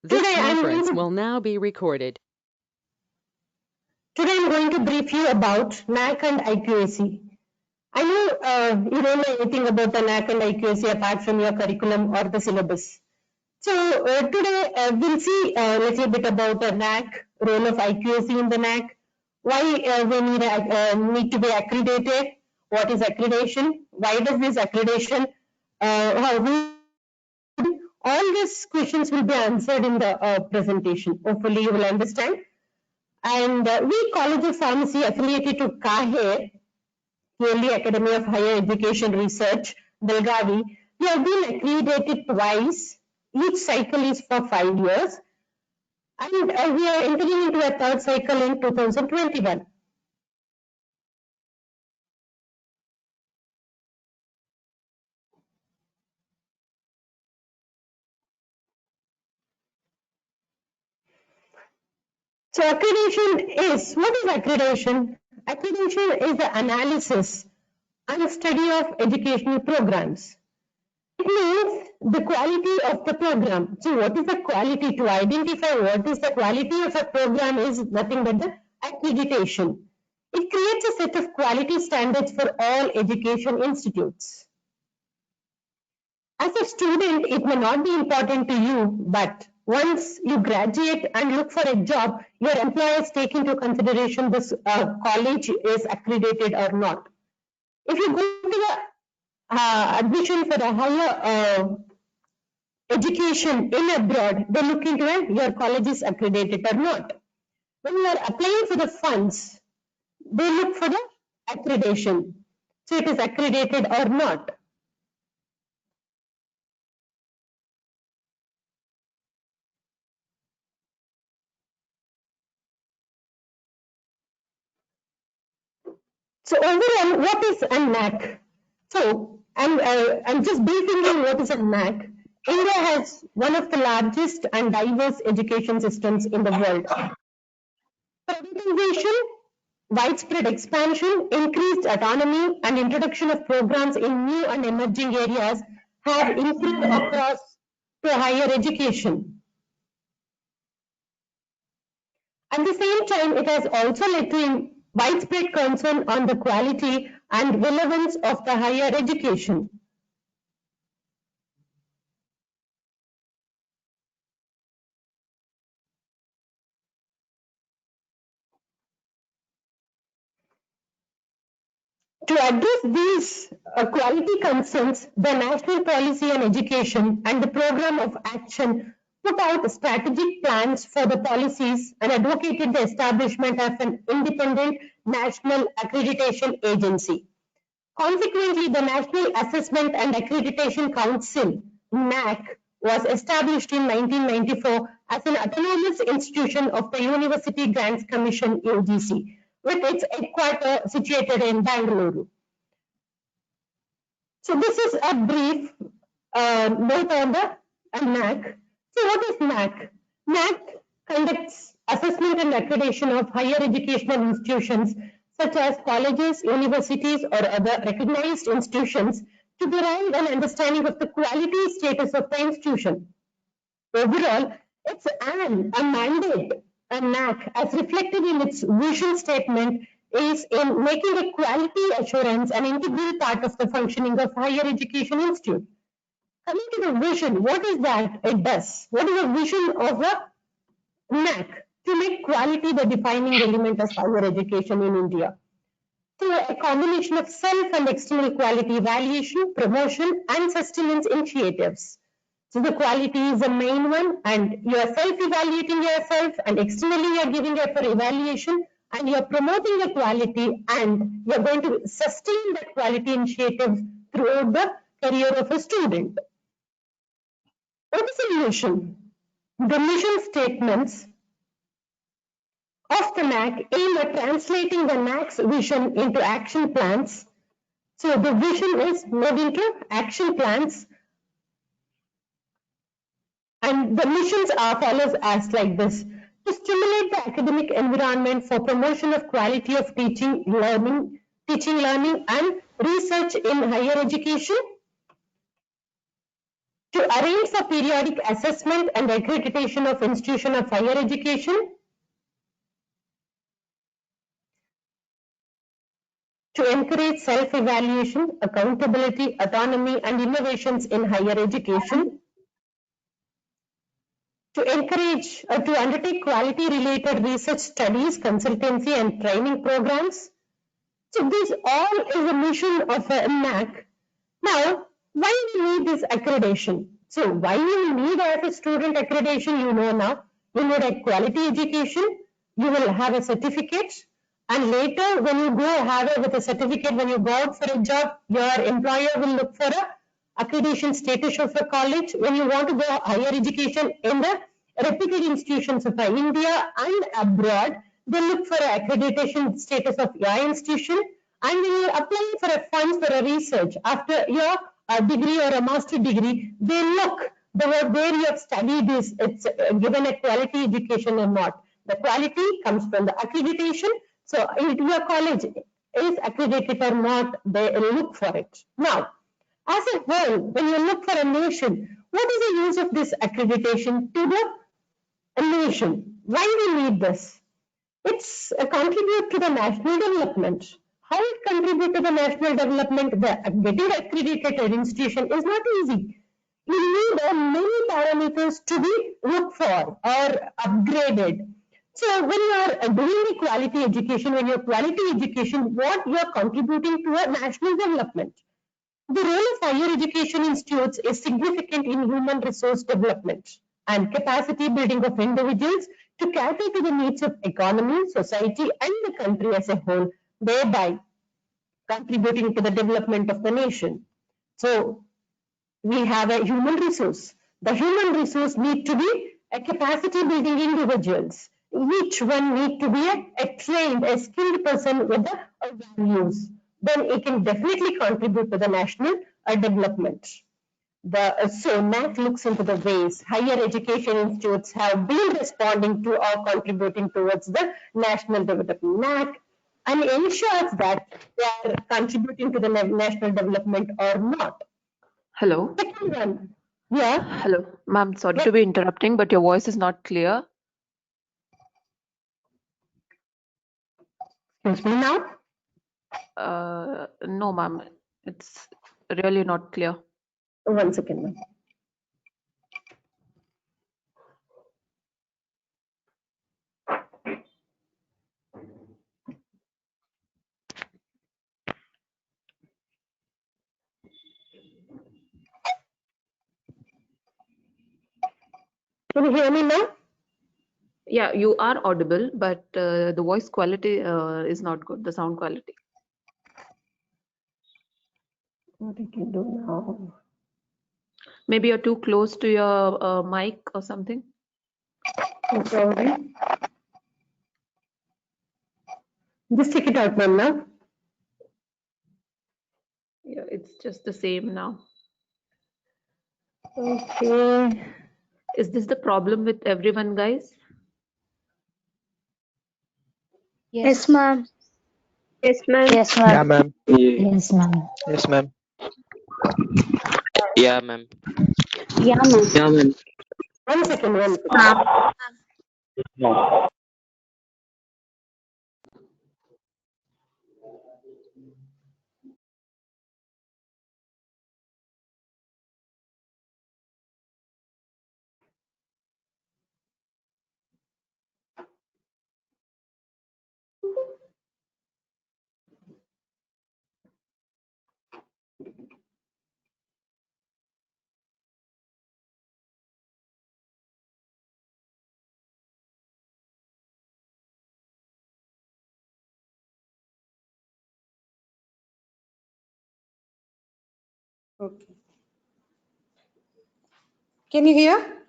This conference will now be recorded. Today I'm going to brief you about NAC and IQAC. I know you don't know anything about the NAC and IQAC apart from your curriculum or the syllabus. So today we'll see a little bit about the NAC, role of IQAC in the NAC, why we need to be accredited, what is accreditation, why does this accreditation, all these questions will be answered in the presentation. Hopefully you will understand. And we College of Pharmacy affiliated to KAHER, Delhi Academy of Higher Education Research, Belgavi, we have been accredited twice. Each cycle is for 5 years. And we are entering into a third cycle in 2021. So accreditation is, what is accreditation? Accreditation is the analysis and study of educational programs. It means the quality of the program. So what is the quality? To identify what is the quality of a program is nothing but the accreditation. It creates a set of quality standards for all education institutes. As a student, it may not be important to you, but once you graduate and look for a job, your employers take into consideration this college is accredited or not. If you go to the admission for a higher education in abroad, they look into it, your college is accredited or not. When you are applying for the funds, they look for the accreditation. So it is accredited or not. So overall, what is a NAC? So I'm just briefing you what is a NAC. India has one of the largest and diverse education systems in the world. Privatization, widespread expansion, increased autonomy, and introduction of programs in new and emerging areas have improved across to higher education. At the same time, it has also led to widespread concern on the quality and relevance of the higher education. To address these quality concerns, the National Policy on Education and the Program of Action put out strategic plans for the policies and advocated the establishment of an independent national accreditation agency. Consequently, the National Assessment and Accreditation Council, NAC, was established in 1994 as an autonomous institution of the University Grants Commission, UGC, with its headquarters situated in Bangalore. So this is a brief note on the NAC. So what is NAC? NAC conducts assessment and accreditation of higher educational institutions such as colleges, universities, or other recognized institutions to derive an understanding of the quality status of the institution. Overall, it's a mandate, a NAC, as reflected in its vision statement, is in making a quality assurance an integral part of the functioning of higher education institute. Coming to the vision, what is that it does? What is the vision of a NAC? To make quality the defining element of higher education in India. Through a combination of self and external quality evaluation, promotion, and sustenance initiatives. So the quality is the main one, and you are self-evaluating yourself, and externally you are giving it for evaluation, and you are promoting the quality, and you are going to sustain that quality initiative throughout the career of a student. What is the mission? The mission statements of the NAC aim at translating the NAC's vision into action plans. So the vision is made into action plans, and the missions are follows as like this: to stimulate the academic environment for promotion of quality of teaching, learning, and research in higher education, To arrange for periodic assessment and accreditation of institution of higher education. To encourage self-evaluation, accountability, autonomy, and innovations in higher education. To encourage to undertake quality-related research studies, consultancy, and training programs. So this all is a mission of a NAC. Now, why we need this accreditation? So why you need as a student accreditation, you know now. You need a quality education, you will have a certificate, and later when you go have it with a certificate, when you go out for a job, your employer will look for a accreditation status of a college. When you want to go higher education in the reputed institutions of India and abroad, they look for a accreditation status of your institution. And when you're applying for a fund for a research after your degree or a master degree, they look where you have studied is it's given a quality education or not. The quality comes from the accreditation. So if your college is accredited or not, they look for it. Now, as a whole, when you look for a nation, what is the use of this accreditation to the nation? Why we need this? It's a contribute to the national development. How it contribute to the national development? The getting accredited institution is not easy. You need many parameters to be looked for or upgraded. So when you are doing the quality education, when you're quality education, what you are contributing to a national development. The role of higher education institutes is significant in human resource development and capacity building of individuals to cater to the needs of economy, society, and the country as a whole, thereby contributing to the development of the nation. So we have a human resource. The human resource need to be a capacity building individuals. Each one need to be a trained, a skilled person with the values. Then it can definitely contribute to the national development. So NAC looks into the ways higher education institutes have been responding to or contributing towards the national development. NAC and ensures that they are contributing to the national development or not. Hello. Second one. Yeah. Hello. Ma'am, sorry to be interrupting, but your voice is not clear. Excuse me now. No, ma'am. It's really not clear. 1 second, ma'am. Can you hear me now? Yeah, you are audible, but the voice quality is not good, the sound quality. What I can do now? Maybe you're too close to your mic or something. Sorry. Just take it out, ma'am, now. Yeah, it's just the same now. Okay. Is this the problem with everyone, guys? Yes, ma'am. Yes, ma'am. Yes, Yeah, ma'am. ma'am. Yes, ma'am. Yes, ma'am. Yeah, ma'am. Yeah, ma'am. Yeah, ma'am. 1 second, 1 second. Okay. Can you hear?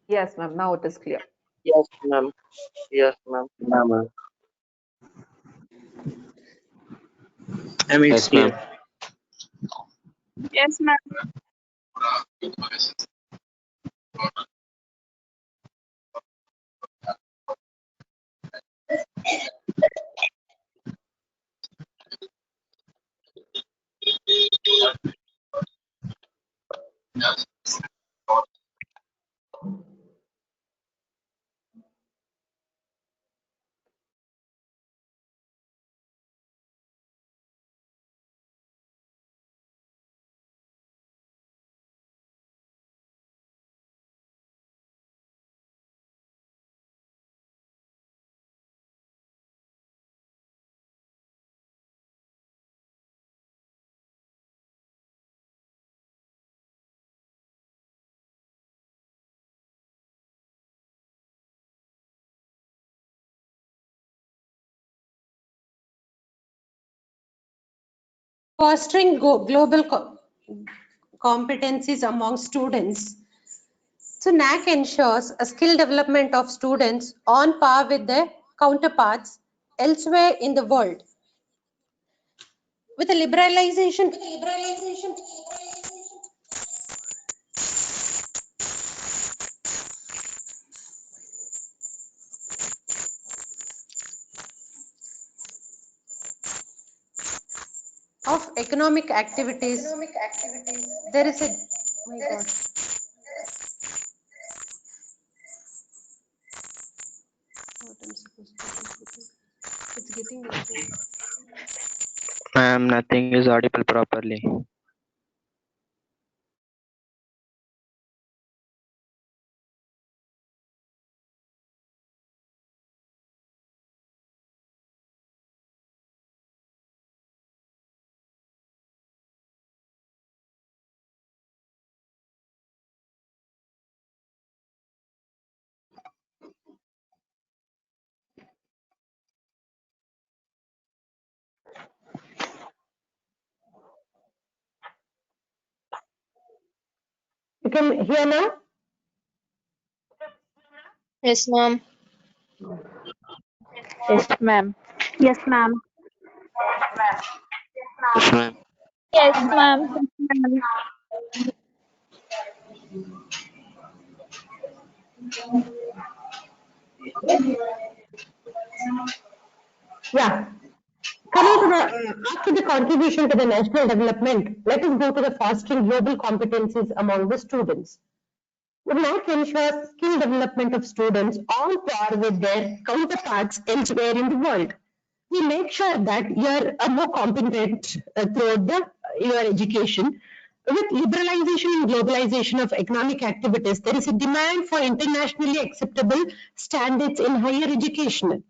Yes, ma'am. Now it is clear. Yes, ma'am. Yes, ma'am. Yeah, ma'am. It's clear. Yes, ma'am. fostering global competencies among students. So NAC ensures a skill development of students on par with their counterparts elsewhere in the world. With a liberalization of economic activities, there is a, my God. What I'm supposed to do. It's getting echoed. Ma'am, nothing is audible properly. You can hear now? Yes, ma'am. Yes, ma'am. Yes, ma'am. Yes, ma'am. Yes, ma'am. Yeah. Coming to after the contribution to the national development, let us go to the fostering global competencies among the students. The NAC ensures skill development of students on par with their counterparts elsewhere in the world. We make sure that you are more competent throughout your education. With liberalization and globalization of economic activities, there is a demand for internationally acceptable standards in higher education.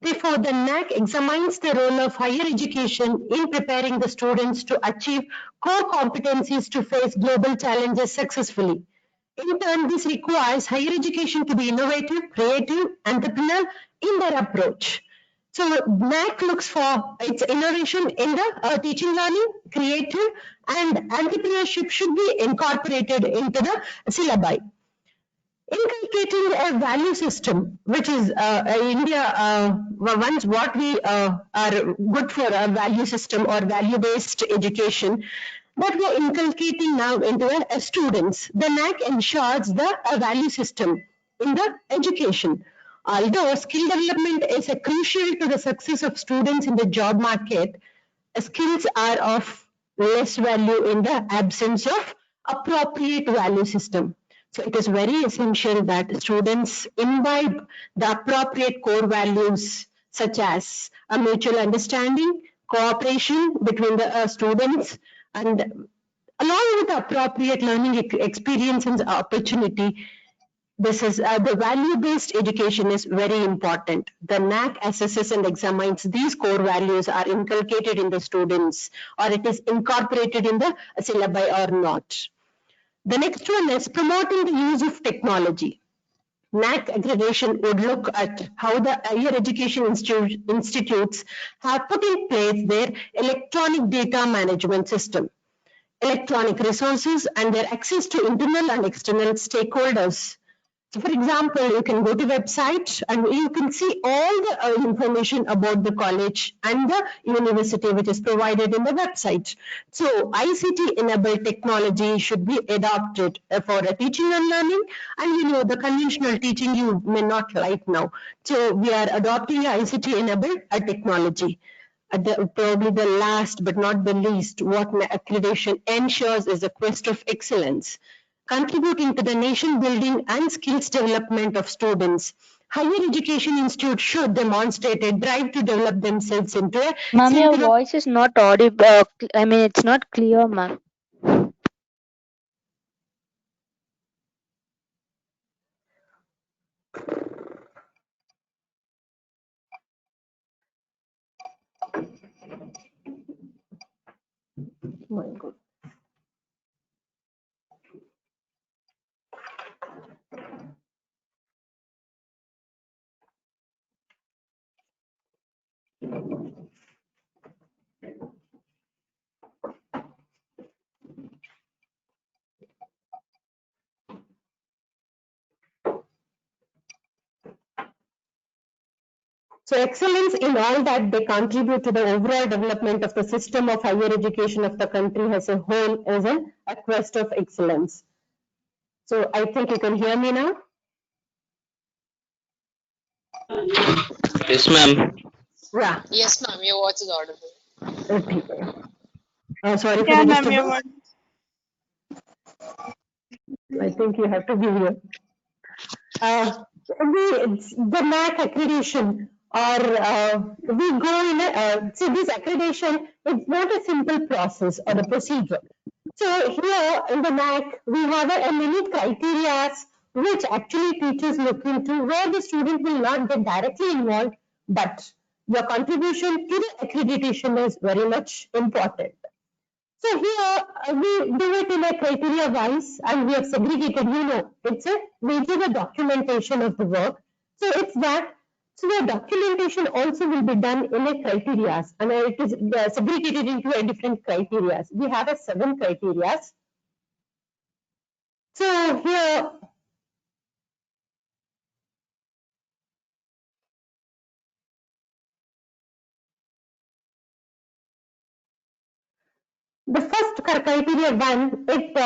Therefore, the NAC examines the role of higher education in preparing the students to achieve core competencies to face global challenges successfully. In turn, this requires higher education to be innovative, creative, entrepreneurial in their approach. So NAC looks for its innovation in the teaching learning, creative, and entrepreneurship should be incorporated into the syllabi. Inculcating a value system, which is India, once what we are good for a value system or value-based education, that we are inculcating now into the students. The NAC ensures the value system in the education. Although skill development is a crucial to the success of students in the job market, skills are of less value in the absence of appropriate value system. So it is very essential that students imbibe the appropriate core values such as a mutual understanding, cooperation between the students, and along with appropriate learning experience and opportunity. This is the value-based education is very important. The NAC assesses and examines these core values are inculcated in the students or it is incorporated in the syllabi or not. The next one is promoting the use of technology. NAC accreditation would look at how the higher education institutes have put in place their electronic data management system, electronic resources, and their access to internal and external stakeholders. So for example, you can go to website and you can see all the information about the college and the university which is provided in the website. So ICT enabled technology should be adopted for teaching and learning, and you know the conventional teaching you may not like now. So we are adopting ICT enabled technology. Probably the last but not the least, what accreditation ensures is a quest of excellence, contributing to the nation building and skills development of students. Higher education institutes should demonstrate a drive to develop themselves into a Ma'am, your center of voice is not audible. I mean, it's not clear, ma'am. my God. So excellence in all that they contribute to the overall development of the system of higher education of the country as a whole is a quest of excellence. So I think you can hear me now. Yes, ma'am. Yeah. Yes, ma'am, your voice is audible. Okay. Sorry for Yeah, the ma'am, your disturbance. I think you have to give you. The NAC accreditation, or we go in see this accreditation, it's not a simple process or a procedure. So here in the NAC, we have a many criteria which actually teachers look into, where the student will not get directly involved, but your contribution to the accreditation is very much important. So here we do it in a criteria wise, and we have segregated, we do the documentation of the work. So it's that, so the documentation also will be done in a criteria, and it is segregated into a different criteria. We have a 7 criteria. So here, the first criteria 1, it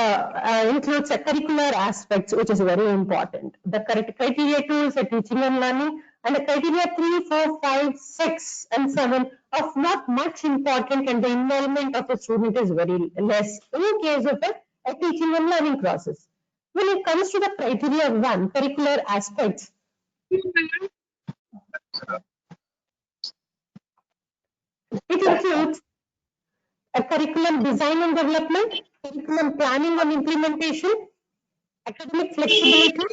includes a curricular aspects, which is very important. The criteria 2 is a teaching and learning, and the criteria 3, 4, 5, 6, and 7 of not much important, and the involvement of a student is very less in case of a teaching and learning process. When it comes to the criteria 1, curricular aspects, it includes a curriculum design and development, curriculum planning and implementation, academic flexibility,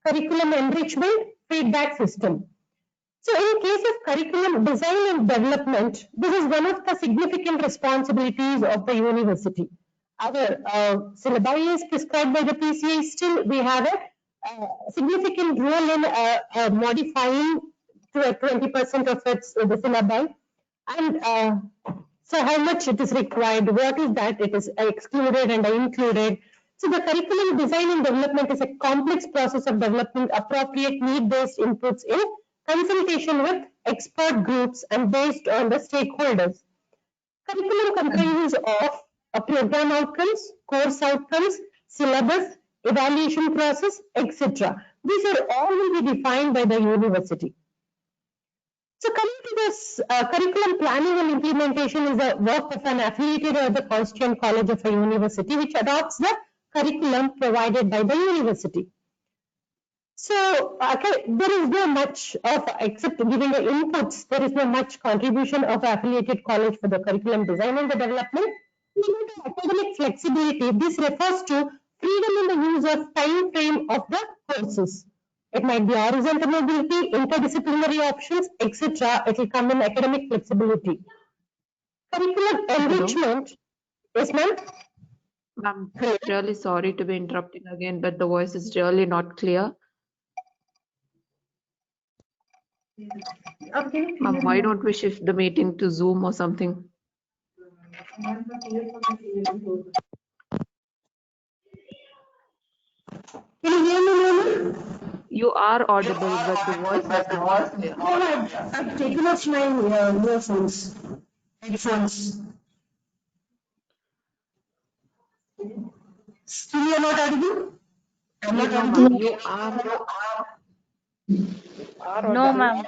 curriculum enrichment, feedback system. So in case of curriculum design and development, this is one of the significant responsibilities of the university. Our syllabi is prescribed by the PCA. Still, we have a significant role in modifying to 20% of its the syllabi. And so how much it is required, what is that it is excluded and included. So the curriculum design and development is a complex process of developing appropriate need-based inputs in consultation with expert groups and based on the stakeholders. Curriculum comprises of a program outcomes, course outcomes, syllabus, evaluation process, etc. These are all will be defined by the university. So coming to this curriculum planning and implementation is the work of an affiliated or the constituent college of a university which adopts the curriculum provided by the university. So there is no much of, except giving the inputs, there is no much contribution of affiliated college for the curriculum design and the development. Limit of academic flexibility, this refers to freedom in the use of time frame of the courses. It might be horizontal mobility, interdisciplinary options, etc. It will come in academic flexibility. Curriculum enrichment, yes ma'am? I'm really sorry to be interrupting again, but the voice is really not clear. Okay. Why don't we shift the meeting to Zoom or something? Can you hear me, Mama? You are audible, but the voice is not clear. Oh, I've taken off my earphones, headphones. Still you're not audible? I'm not audible? You are No, audible, ma'am.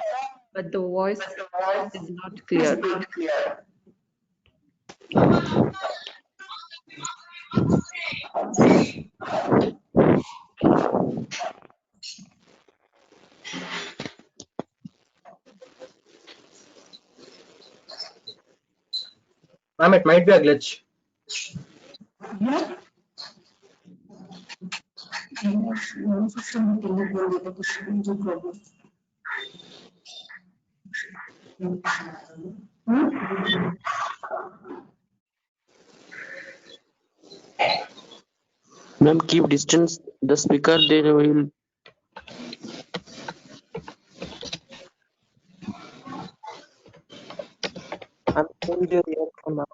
but the voice is not clear. Ma'am, it might be a glitch. Yeah. Ma'am, keep distance. The speaker they will. I'm change your earphone, ma'am.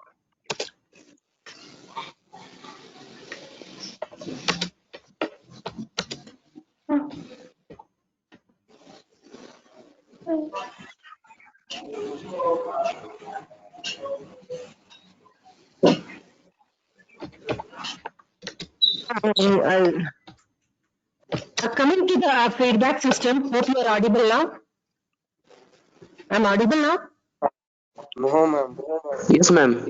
Coming to the feedback system, hope you are audible now. I'm audible now. No, ma'am. Yes, ma'am.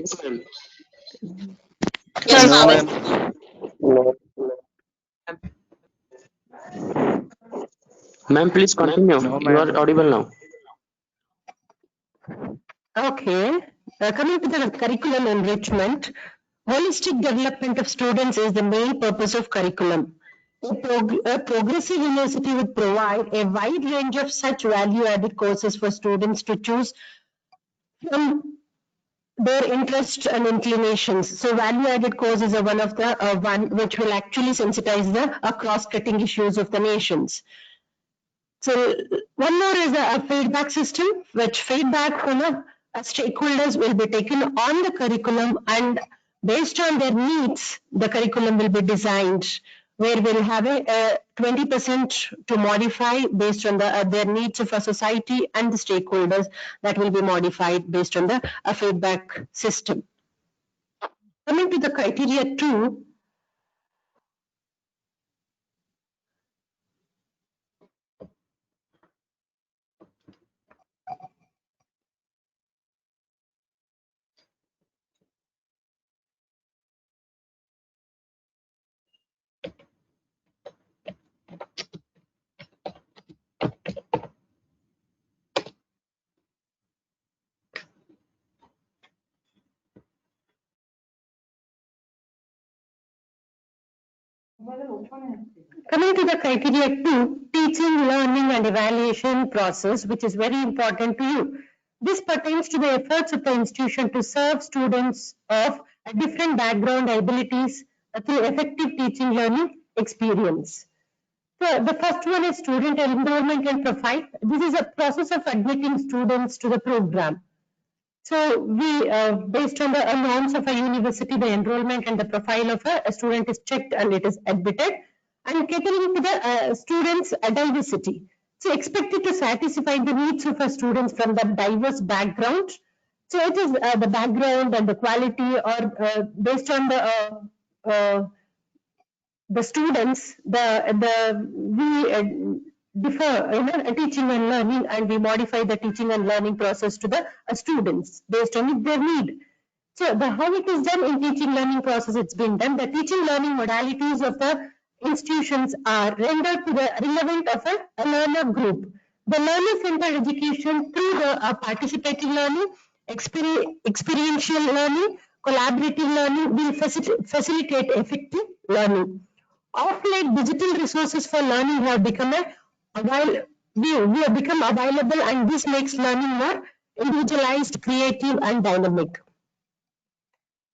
Yes, No, ma'am. ma'am. No. Ma'am, please continue. No, You are ma'am. audible now. Okay. Coming to the curriculum enrichment, holistic development of students is the main purpose of curriculum. A progressive university would provide a wide range of such value-added courses for students to choose from their interests and inclinations. So value-added courses are one of the one which will actually sensitize the cross-cutting issues of the nations. So one more is a feedback system, which feedback from stakeholders will be taken on the curriculum, and based on their needs, the curriculum will be designed, where we'll have a 20% to modify based on their needs of a society and the stakeholders, that will be modified based on the feedback system. Coming to the criteria 2, coming to the criteria 2, teaching, learning and evaluation process, which is very important to you. This pertains to the efforts of the institution to serve students of a different background abilities through effective teaching learning experience. So the first one is student enrollment and profile. This is a process of admitting students to the program. So we, based on the norms of a university, the enrollment and the profile of a student is checked and it is admitted, and catering to the students' diversity. So expected to satisfy the needs of our students from the diverse background. So it is the background and the quality, or based on the students, we differ in teaching and learning, and we modify the teaching and learning process to the students based on their need. So how it is done in teaching learning process, it's been done. The teaching learning modalities of the institutions are rendered to the relevant of a learner group. The learner-centered education through the participating learning, experiential learning, collaborative learning will facilitate effective learning. Of late, digital resources for learning have become we have become available, and this makes learning more individualized, creative and dynamic.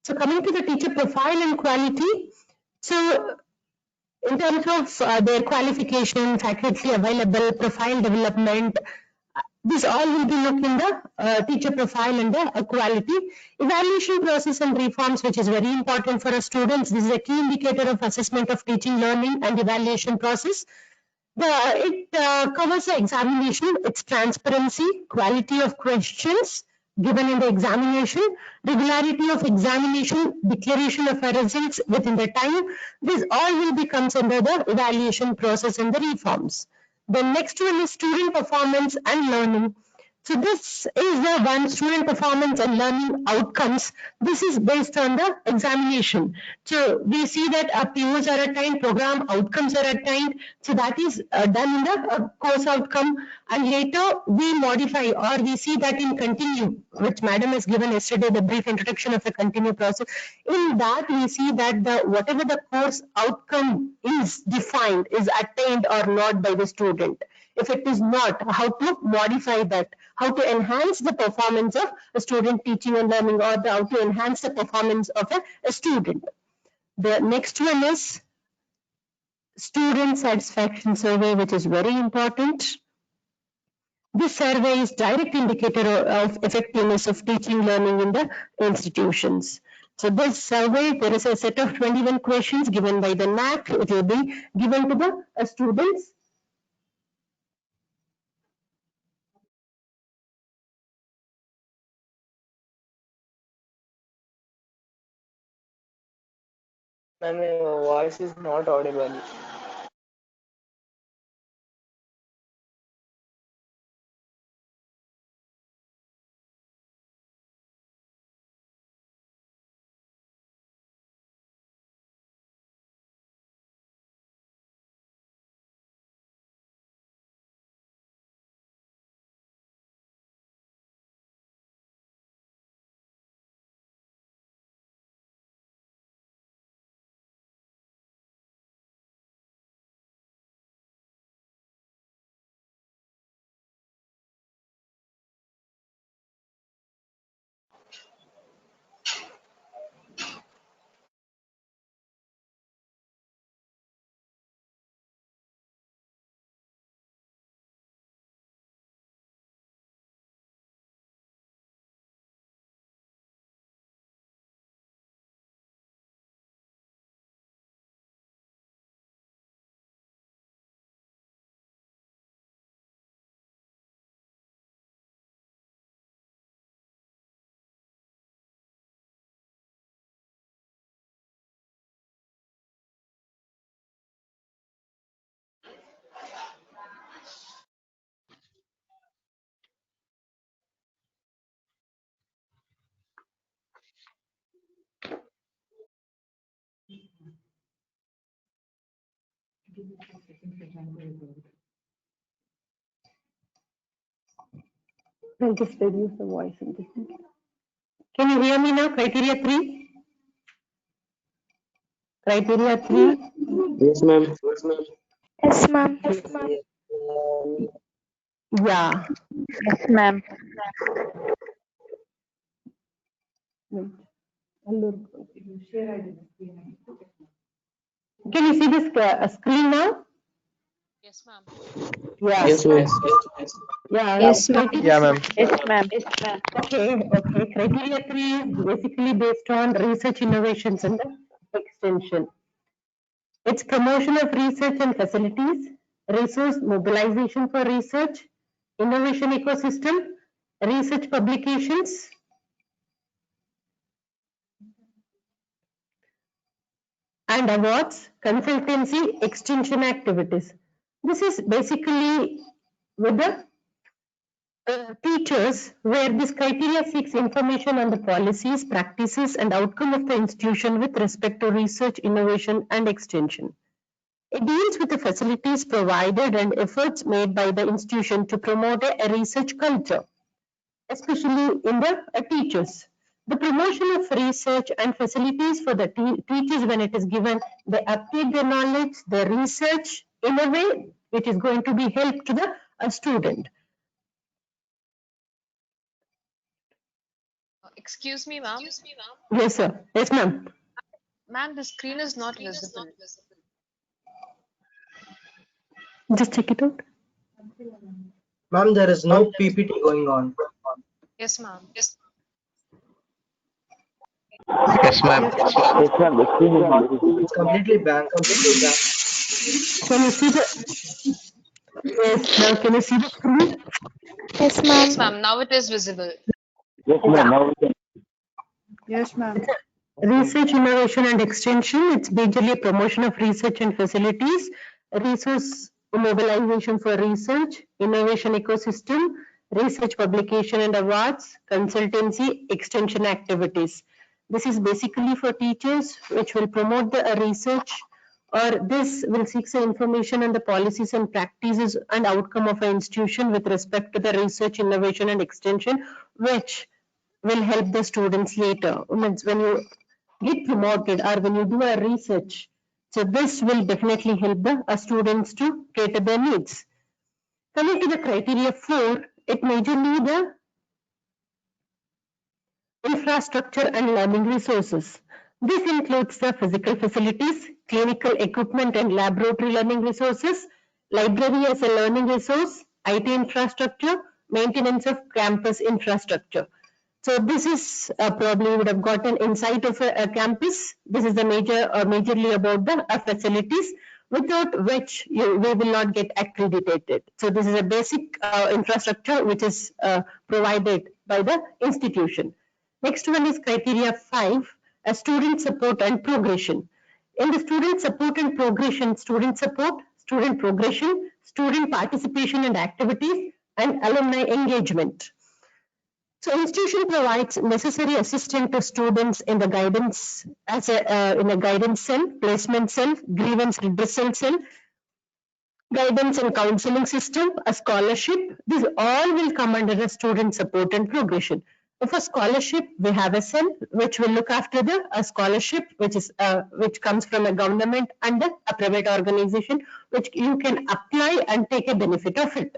So coming to the teacher profile and quality, so in terms of their qualification, faculty available, profile development, this all will be looked in the teacher profile and the quality. Evaluation process and reforms, which is very important for our students. This is a key indicator of assessment of teaching, learning and evaluation process. It covers the examination, its transparency, quality of questions given in the examination, regularity of examination, declaration of results within the time. This all will be comes under the evaluation process and the reforms. The next one is student performance and learning. So this is the one, student performance and learning outcomes. This is based on the examination. So we see that POs are attained, program outcomes are attained. So that is done in the course outcome, and later we modify, or we see that in continue, which madam has given yesterday, the brief introduction of a continue process. In that we see that whatever the course outcome is defined is attained or not by the student. If it is not, how to modify that, how to enhance the performance of a student teaching and learning, or how to enhance the performance of a student. The next one is student satisfaction survey, which is very important. This survey is direct indicator of effectiveness of teaching learning in the institutions. So this survey, there is a set of 21 questions given by the NAC. It will be given to the students. Ma'am, your voice is not audible. I'll just reduce the voice in this. Can you hear me now? Criteria 3? Criteria 3? Yes, ma'am. Yes, ma'am. Yeah. Yes, ma'am. Wait. Can you see this screen now? Yes, ma'am. Yeah. Yes, ma'am. Yeah. Yes, ma'am. Yeah, ma'am. Yes, ma'am. Okay. Criteria 3 is basically based on research innovations and the extension. It's promotion of research and facilities, resource mobilization for research, innovation ecosystem, research publications, and awards, consultancy, extension activities. This is basically with the teachers where this criteria seeks information on the policies, practices, and outcome of the institution with respect to research, innovation, and extension. It deals with the facilities provided and efforts made by the institution to promote a research culture, especially in the teachers. The promotion of research and facilities for the teachers when it is given, they update their knowledge, their research in a way which is going to be help to the student. Excuse me, ma'am. Yes, sir. Yes, ma'am. Ma'am, the screen is not visible. Just check it out. Ma'am, there is no PPT going on. Yes, ma'am. Yes, ma'am. Yes, ma'am. The screen is not visible. It's completely blank. Can you see the? Yes. Now, can you see the screen? Yes, Yes, ma'am. ma'am. Now it is visible. Yes, ma'am. Now we can. Yes, ma'am. Research, innovation, and extension. It's majorly a promotion of research and facilities, resource mobilization for research, innovation ecosystem, research publication and awards, consultancy, extension activities. This is basically for teachers, which will promote the research, or this will seek the information on the policies and practices and outcome of an institution with respect to the research, innovation, and extension, which will help the students later. Means when you get promoted or when you do a research, so this will definitely help the students to cater their needs. Coming to the criteria 4, it majorly the infrastructure and learning resources. This includes the physical facilities, clinical equipment and laboratory learning resources, library as a learning resource, IT infrastructure, maintenance of campus infrastructure. So this is probably would have got an insight of a campus. This is the majorly about the facilities without which we will not get accredited. So this is a basic infrastructure which is provided by the institution. Next one is criteria 5, student support and progression. In the student support and progression, student support, student progression, student participation and activities, and alumni engagement. So institution provides necessary assistance to students in the guidance as in a guidance cell, placement cell, grievance redressal cell, guidance and counseling system, a scholarship. These all will come under the student support and progression. For scholarship, we have a cell which will look after a scholarship which comes from a government and a private organization which you can apply and take a benefit of it.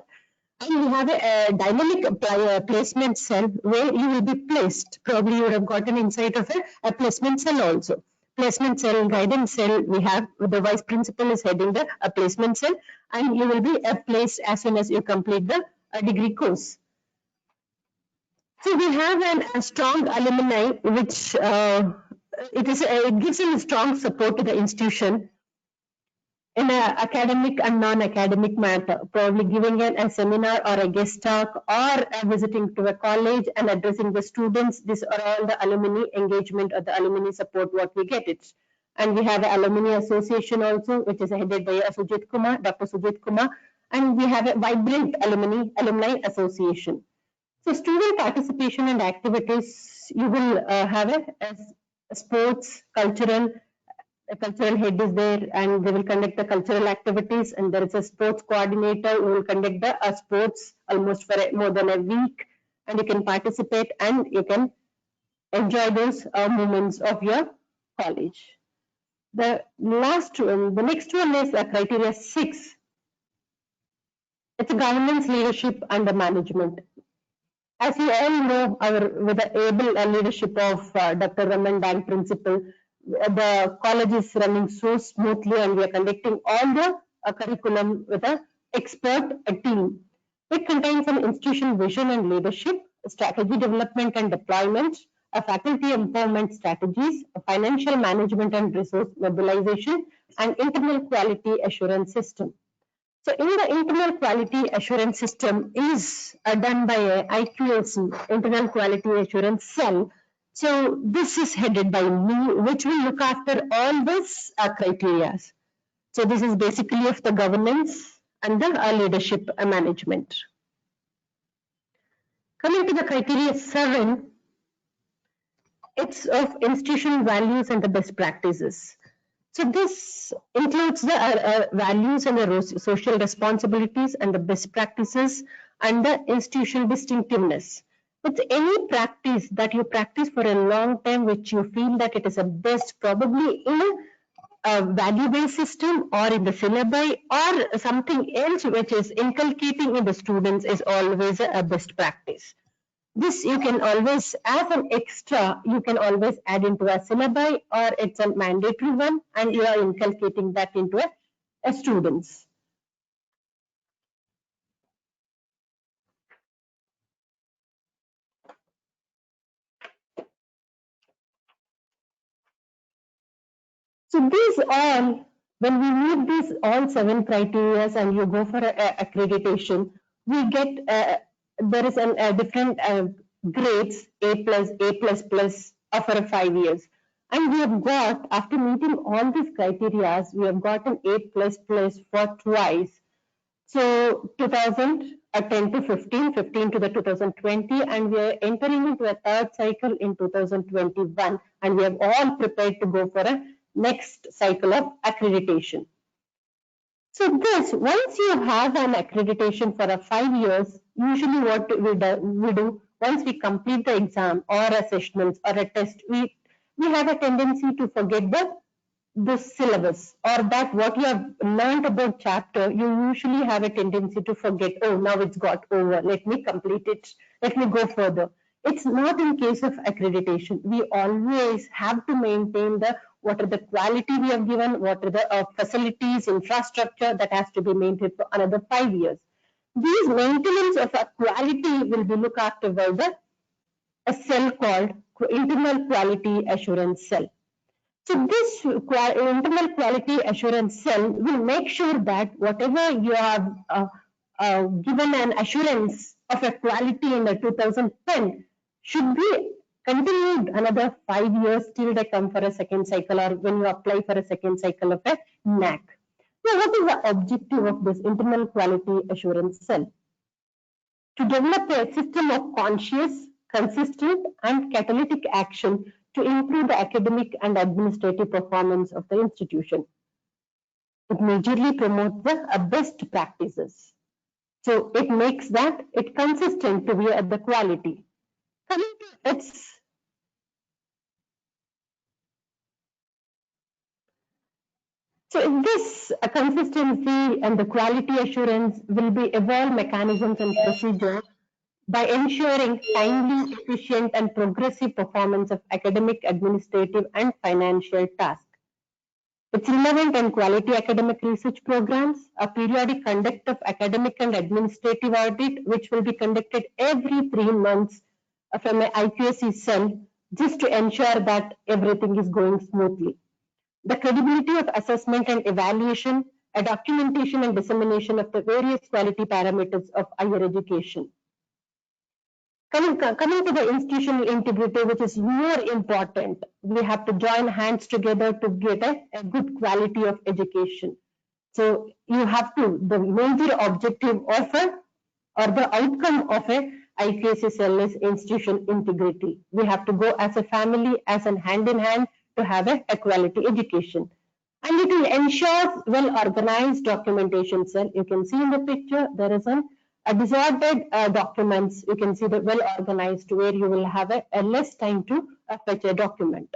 And we have a dynamic placement cell where you will be placed. Probably you would have got an insight of a placement cell also. Placement cell, guidance cell, we have the vice principal is heading the placement cell, and you will be placed as soon as you complete the degree course. So we have a strong alumni which it gives a strong support to the institution in an academic and non-academic matter, probably giving a seminar or a guest talk or visiting to a college and addressing the students. These are all the alumni engagement or the alumni support what we get it. And we have an alumni association also, which is headed by Sujit Kumar, Dr. Sujit Kumar, and we have a vibrant alumni association. So student participation and activities, you will have a sports, cultural head is there and they will conduct the cultural activities, and there is a sports coordinator who will conduct the sports almost for more than a week, and you can participate and you can enjoy those moments of your college. The next one is criteria 6. It's governance, leadership and management. As you all know, with the able leadership of Dr. Raman Dang principal, the college is running so smoothly and we are conducting all the curriculum with an expert team. It contains an institution vision and leadership, strategy development and deployment, a faculty empowerment strategies, a financial management and resource mobilization, and internal quality assurance system. So in the internal quality assurance system is done by a IQAC, Internal Quality Assurance Cell. So this is headed by me, which will look after all these criteria. So this is basically of the governance and the leadership management. Coming to the criteria 7, it's of institution values and the best practices. So this includes the values and the social responsibilities and the best practices and the institutional distinctiveness. It's any practice that you practice for a long time which you feel that it is a best, probably in a value-based system or in the syllabi or something else which is inculcating in the students is always a best practice. This you can always, as an extra, you can always add into a syllabi or it's a mandatory one and you are inculcating that into a students. So these all, when we meet these all 7 criteria and you go for accreditation, we get, there is a different grades, A+, A++ for 5 years. And we have got, after meeting all these criteria, we have got an A++ for twice. So 2010 to 15, 15 to the 2020, and we are entering into a third cycle in 2021, and we have all prepared to go for a next cycle of accreditation. So this, once you have an accreditation for 5 years, usually what we do, once we complete the exam or a sessionals or a test, we have a tendency to forget the syllabus or that what you have learned about chapter, you usually have a tendency to forget, oh, now it's got over, let me complete it, let me go further. It's not in case of accreditation. We always have to maintain what are the quality we have given, what are the facilities, infrastructure that has to be maintained for another 5 years. These maintenance of quality will be looked after by a cell called Internal Quality Assurance Cell. So this internal quality assurance cell will make sure that whatever you have given an assurance of a quality in the 2010 should be continued another 5 years till they come for a second cycle or when you apply for a second cycle of a NAC. Now, what is the objective of this internal quality assurance cell? To develop a system of conscious, consistent, and catalytic action to improve the academic and administrative performance of the institution. It majorly promotes the best practices. So it makes that it consistent to be at the quality. Coming to its So in this consistency and the quality assurance will be evolved mechanisms and procedure by ensuring timely, efficient, and progressive performance of academic, administrative, and financial tasks. It's relevant and quality academic research programs, a periodic conduct of academic and administrative audit, which will be conducted every 3 months from an IQAC cell, just to ensure that everything is going smoothly. The credibility of assessment and evaluation, a documentation and dissemination of the various quality parameters of higher education. Coming to the institutional integrity, which is more important, we have to join hands together to get a good quality of education. So you have to, the major objective of or the outcome of a IQAC cell is institutional integrity. We have to go as a family, as a hand in hand to have a quality education. And it will ensure well-organized documentation cell. You can see in the picture, there is a disordered documents. You can see the well-organized where you will have a less time to fetch a document.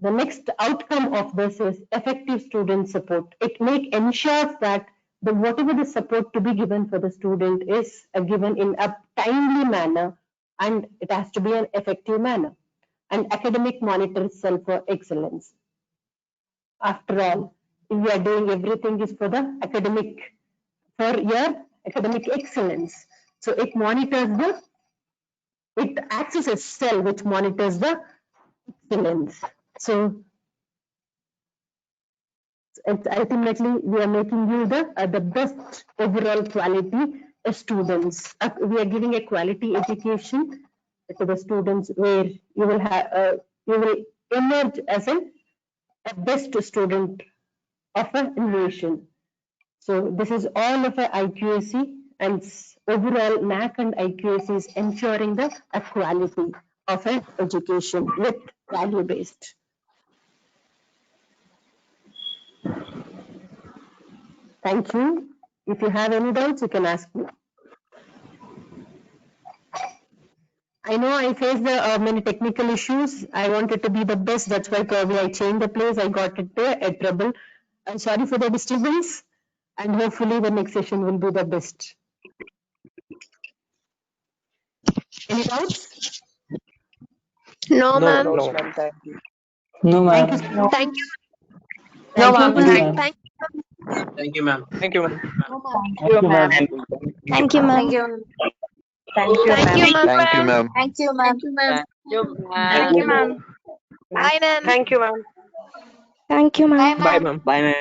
The next outcome of this is effective student support. It ensures that whatever the support to be given for the student is given in a timely manner, and it has to be an effective manner. And academic monitor cell for excellence. After all, if we are doing everything is for the academic, for your academic excellence. So it monitors it acts as a cell which monitors the excellence. So it's ultimately we are making you the best overall quality students. We are giving a quality education to the students where you will have you will emerge as a best student of a nation. So this is all of a IQAC, and overall NAC and IQAC is ensuring the quality of an education with value based. Thank you. If you have any doubts, you can ask me. I know I faced many technical issues. I wanted to be the best. That's why probably I changed the place. I got it there at trouble. I'm sorry for the disturbance, and hopefully the next session will be the best. Any doubts? No, ma'am. No, ma'am. Thank you. No, Thank ma'am. you. so much. Thank you. Thank No, you. ma'am. Thank Thank you, ma'am. Thank you, ma'am. Thank you, ma'am. Thank you, ma'am. Thank you, ma'am. Thank you, ma'am. Thank you, ma'am. Thank you, ma'am. Bye, ma'am. Thank you, ma'am. Thank you, ma'am. Bye, ma'am. Bye, ma'am.